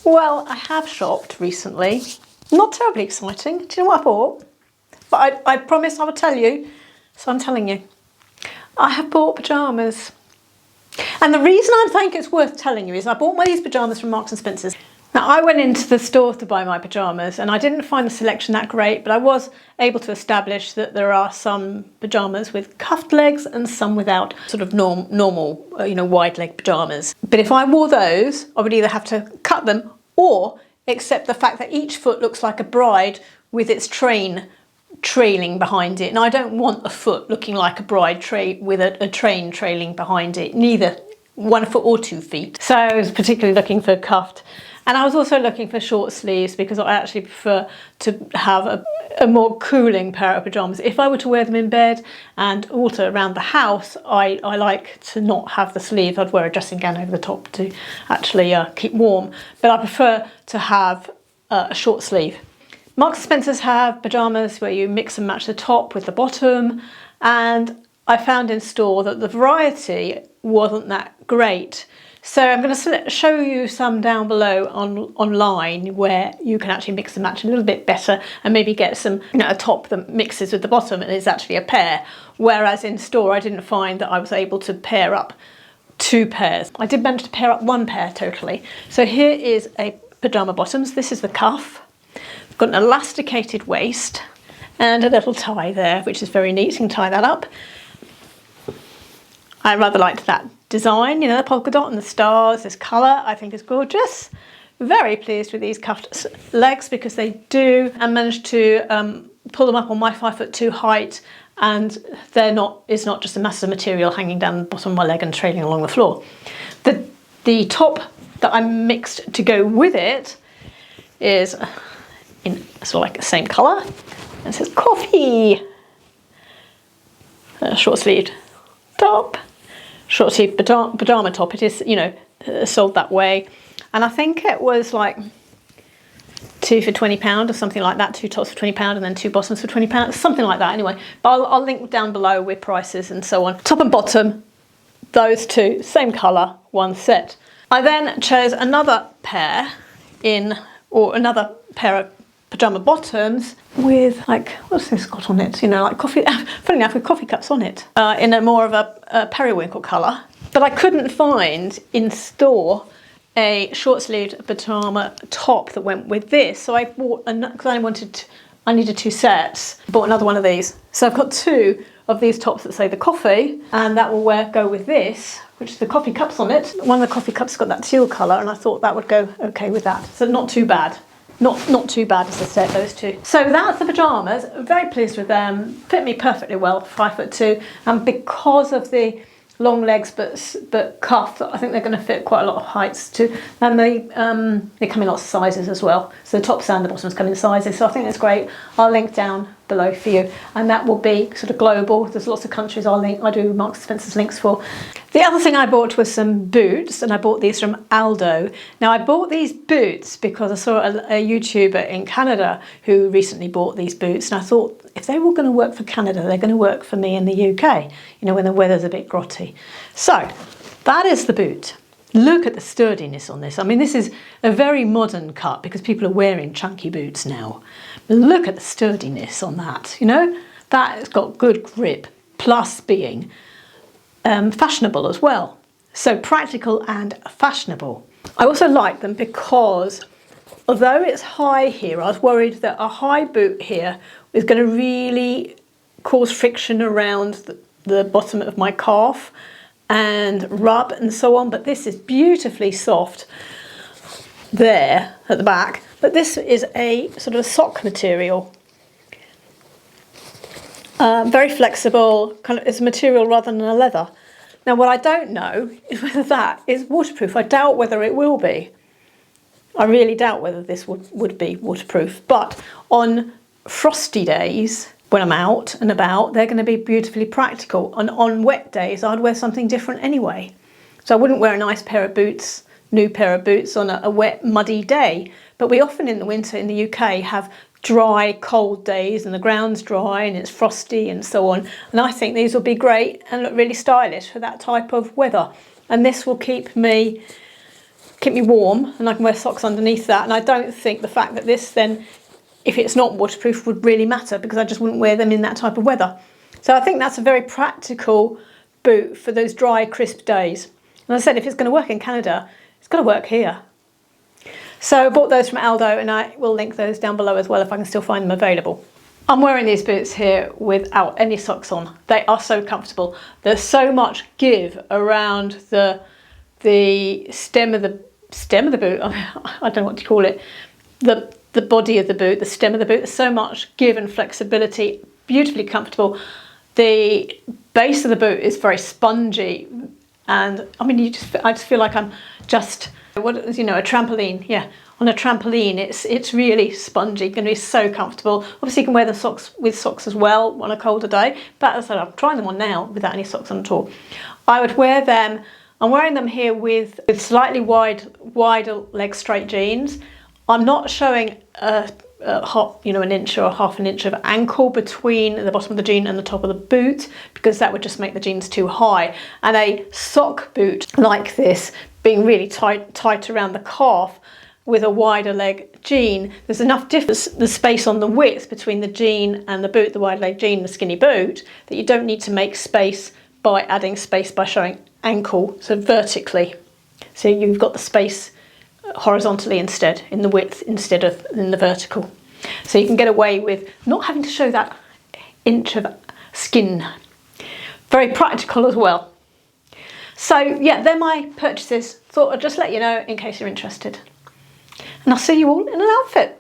Well, I have shopped recently. Not terribly exciting. Do you know what I bought? But I promised I would tell you, so I'm telling you. I have bought pyjamas. And the reason I think it's worth telling you is I bought these pyjamas from Marks and Spencer's. Now, I went into the store to buy my pyjamas and I didn't find the selection that great, but I was able to establish that there are some pyjamas with cuffed legs and some without, sort of normal, wide leg pyjamas. But if I wore those, I would either have to cut them or accept the fact that each foot looks like a bride with its train trailing behind it. And I don't want a foot looking like a bride with a train trailing behind it, neither 1 foot or 2 feet. So I was particularly looking for cuffed. And I was also looking for short sleeves because I actually prefer to have a more cooling pair of pyjamas. If I were to wear them in bed and also around the house, I like to not have the sleeves. I'd wear a dressing gown over the top to actually keep warm. But I prefer to have a short sleeve. Marks and Spencer's have pyjamas where you mix and match the top with the bottom. And I found in store that the variety wasn't that great. So I'm going to show you some down below online where you can actually mix and match a little bit better and maybe get some, a top that mixes with the bottom and is actually a pair. Whereas in store, I didn't find that I was able to pair up 2 pairs. I did manage to pair up 1 pair totally. So here is a pyjama bottoms. This is the cuff. I've got an elasticated waist and a little tie there, which is very neat. You can tie that up. I rather liked that design, the polka dot and the stars, this colour I think is gorgeous. Very pleased with these cuffed legs because they do, and managed to pull them up on my 5'2" height, and it's not just a mass of material hanging down the bottom of my leg and trailing along the floor. The top that I mixed to go with it is in sort of like the same colour. It says coffee. Short sleeved top. Short sleeve pyjama top. It is, sold that way. And I think it was like 2 for £20 or something like that. 2 tops for £20 and then 2 bottoms for £20. Something like that anyway. But I'll link down below with prices and so on. Top and bottom, those 2, same colour, 1 set. I then chose another pair another pair of pyjama bottoms with what's this got on it? Like coffee, funny enough, with coffee cups on it, in a more of a periwinkle colour. But I couldn't find in store a short-sleeved pyjama top that went with this. So I bought, because I needed 2 sets, bought another one of these. So I've got 2 of these tops that say the coffee, and that will go with this, which is the coffee cups on it. One of the coffee cups got that teal colour, and I thought that would go okay with that. So not too bad. Not too bad as I said, those 2. So that's the pyjamas. Very pleased with them. Fit me perfectly well, 5'2", and because of the long legs but cuff, I think they're going to fit quite a lot of heights too. And they come in lots of sizes as well. So the tops and the bottoms come in sizes. So I think that's great. I'll link down below for you, and that will be sort of global. There's lots of countries I do Marks and Spencer's links for. The other thing I bought was some boots, and I bought these from Aldo. Now I bought these boots because I saw a YouTuber in Canada who recently bought these boots, and I thought if they were going to work for Canada, they're going to work for me in the UK, when the weather's a bit grotty. So that is the boot. Look at the sturdiness on this. I mean, this is a very modern cut because people are wearing chunky boots now. But look at the sturdiness on that, that has got good grip, plus being fashionable as well. So practical and fashionable. I also like them because although it's high here, I was worried that a high boot here is going to really cause friction around the bottom of my calf and rub and so on, but this is beautifully soft there at the back. But this is a sort of sock material. Very flexible, it's a material rather than a leather. Now what I don't know is whether that is waterproof. I doubt whether it will be. I really doubt whether this would be waterproof. But on frosty days, when I'm out and about, they're going to be beautifully practical. And on wet days, I'd wear something different anyway. So I wouldn't wear a nice pair of boots, new pair of boots on a wet, muddy day. But we often in the winter in the UK have dry, cold days and the ground's dry and it's frosty and so on. And I think these will be great and look really stylish for that type of weather. And this will keep me keep me warm, and I can wear socks underneath that. And I don't think the fact that this then, if it's not waterproof, would really matter, because I just wouldn't wear them in that type of weather. So I think that's a very practical boot for those dry, crisp days. And as I said, if it's going to work in Canada, it's got to work here. So I bought those from Aldo, and I will link those down below as well if I can still find them available. I'm wearing these boots here without any socks on. They are so comfortable. There's so much give around the stem of the boot. I don't know what to call it. The body of the boot, the stem of the boot. There's so much give and flexibility. Beautifully comfortable. The base of the boot is very spongy, and I mean, I just feel like I'm just, a trampoline. Yeah, on a trampoline, it's really spongy. Going to be so comfortable. Obviously, you can wear the with socks as well on a colder day. But as I said, I'm trying them on now without any socks on at all. I would wear them. I'm wearing them here with slightly wider leg straight jeans. I'm not showing an inch or half an inch of ankle between the bottom of the jean and the top of the boot, because that would just make the jeans too high. And a sock boot like this, being really tight around the calf with a wider leg jean, there's enough difference, the space on the width between the jean and the boot, the wide leg jean, the skinny boot, that you don't need to make space by adding space by showing ankle, so vertically. So you've got the space horizontally instead, in the width instead of in the vertical. So you can get away with not having to show that inch of skin. Very practical as well. So yeah, they're my purchases. Thought I'd just let you know in case you're interested. And I'll see you all in an outfit.